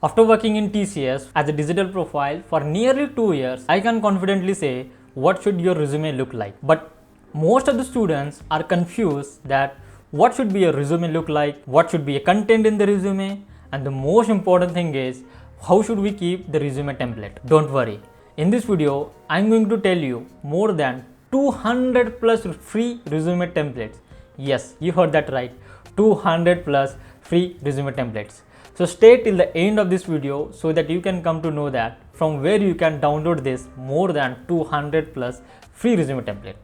After working in TCS as a digital profile for nearly 2 years, I can confidently say what should your resume look like. But most of the students are confused that what should be a resume look like, what should be a content in the resume, and the most important thing is how should we keep the resume template. Don't worry. In this video, I'm going to tell you more than 200 plus free resume templates. Yes, you heard that right. 200 plus free resume templates. So stay till the end of this video so that you can come to know that from where you can download this more than 200 plus free resume template.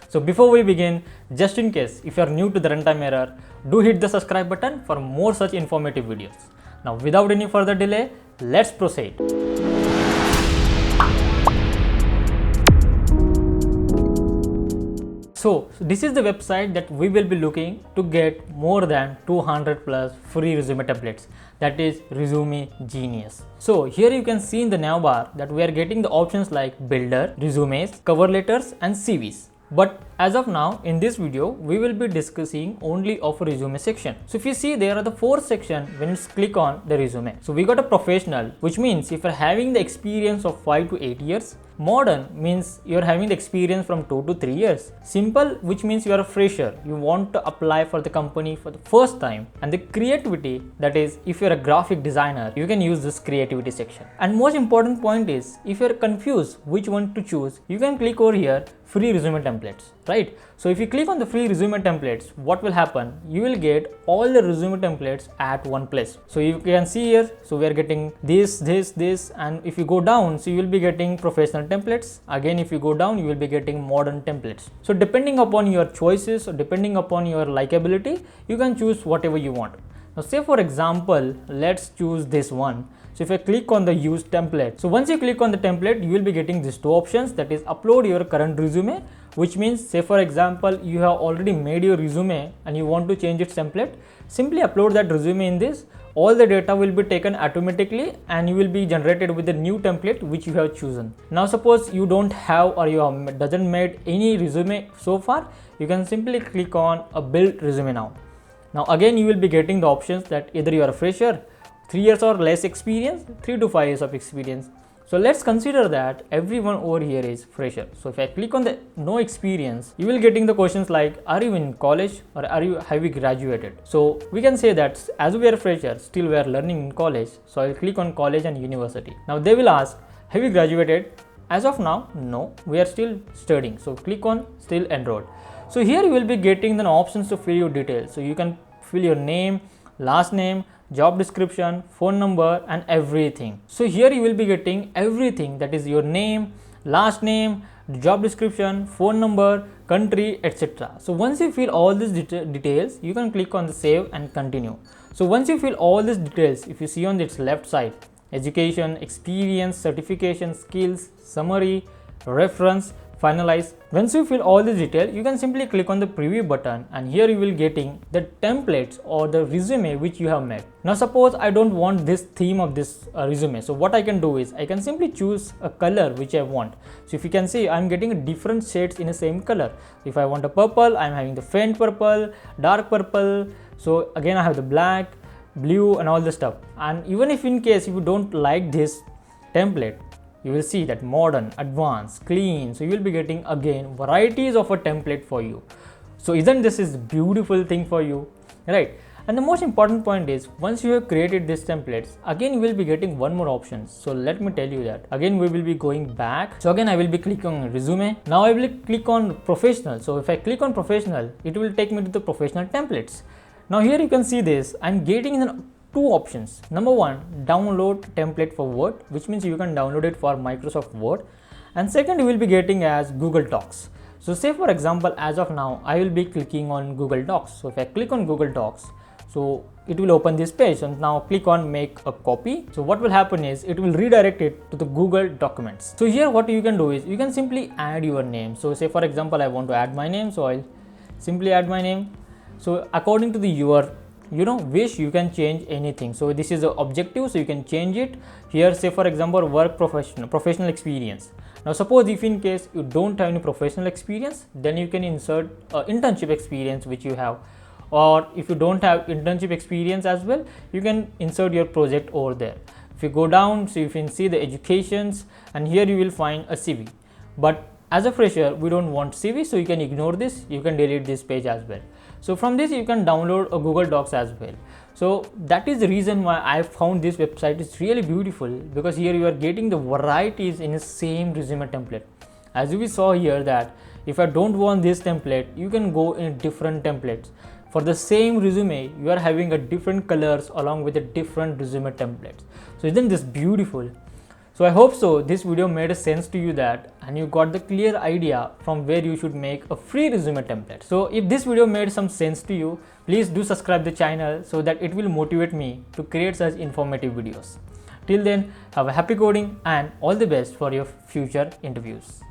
So before we begin, just in case if you are new to the Runtime Error, do hit the subscribe button for more such informative videos. Now without any further delay, let's proceed. So this is the website that we will be looking to get more than 200 plus free resume templates, that is Resume Genius. So here you can see in the nav bar that we are getting the options like builder, resumes, cover letters and CVs. But as of now in this video we will be discussing only of a resume section. So if you see, there are the 4 sections when you click on the resume. So we got a professional, which means if you're having the experience of 5 to 8 years. Modern means you're having the experience from 2 to 3 years. Simple, which means you are a fresher, you want to apply for the company for the first time. And the creativity, that is if you're a graphic designer, you can use this creativity section. And most important point is, if you're confused which one to choose, you can click over here free resume templates, right? So if you click on the free resume templates, what will happen? You will get all the resume templates at one place. So you can see here, so we are getting this, and if you go down, so you will be getting professional templates. Again, if you go down, you will be getting modern templates. So depending upon your choices or depending upon your likability, you can choose whatever you want. Now say for example, let's choose this one. So if I click on the use template, so once you click on the template, you will be getting these 2 options, that is upload your current resume, which means say for example you have already made your resume and you want to change its template, simply upload that resume in this. All the data will be taken automatically and you will be generated with the new template which you have chosen. Now suppose you don't have or you have doesn't made any resume so far, you can simply click on a build resume now. Now again you will be getting the options that either you are a fresher, 3 years or less experience, 3 to 5 years of experience. So let's consider that everyone over here is fresher. So if I click on the no experience, you will getting the questions like, are you in college or have you graduated? So we can say that as we are fresher, still we are learning in college. So I'll click on college and university. Now they will ask, have you graduated? As of now, no, we are still studying. So click on still enrolled. So here you will be getting the options to fill your details. So you can fill your name, last name, job description, phone number and everything. So here you will be getting everything, that is your name, last name, job description, phone number, country, etc. So once you fill all these details, you can click on the save and continue. So once you fill all these details, if you see on its left side, education, experience, certification, skills, summary, reference, finalize. Once you fill all this detail, you can simply click on the preview button and here you will getting the templates or the resume which you have made. Now suppose I don't want this theme of this resume, so what I can do is I can simply choose a color which I want. So if you can see, I'm getting different shades in the same color. If I want a purple, I'm having the faint purple, dark purple. So again I have the black, blue and all the stuff. And even if in case if you don't like this template, you will see that modern, advanced, clean. So you will be getting again varieties of a template for you. So isn't this is beautiful thing for you, right? And the most important point is, once you have created these templates, again you will be getting one more option. So let me tell you that. Again we will be going back. So again I will be clicking on resume. Now I will click on professional. So if I click on professional, it will take me to the professional templates. Now here you can see this, I'm getting the 2 options. Number 1, download template for Word, which means you can download it for Microsoft Word. And second, you will be getting as Google Docs. So say for example, as of now, I will be clicking on Google Docs. So if I click on Google Docs, so it will open this page and now click on make a copy. So what will happen is it will redirect it to the Google Documents. So here what you can do is you can simply add your name. So say for example, I want to add my name. So I'll simply add my name. So according to your wish, you can change anything. So this is the objective, so you can change it here. Say for example, work professional experience. Now suppose if in case you don't have any professional experience, then you can insert internship experience which you have, or if you don't have internship experience as well, you can insert your project over there. If you go down, so you can see the educations, and here you will find a CV. But as a fresher, we don't want CV, so you can ignore this. You can delete this page as well. So from this you can download a Google Docs as well. So that is the reason why I found this website is really beautiful, because here you are getting the varieties in the same resume template. As we saw here that if I don't want this template, you can go in different templates. For the same resume, you are having a different colors along with a different resume templates. So isn't this beautiful? So I hope so this video made a sense to you that, and you got the clear idea from where you should make a free resume template. So if this video made some sense to you, please do subscribe the channel so that it will motivate me to create such informative videos. Till then, have a happy coding and all the best for your future interviews.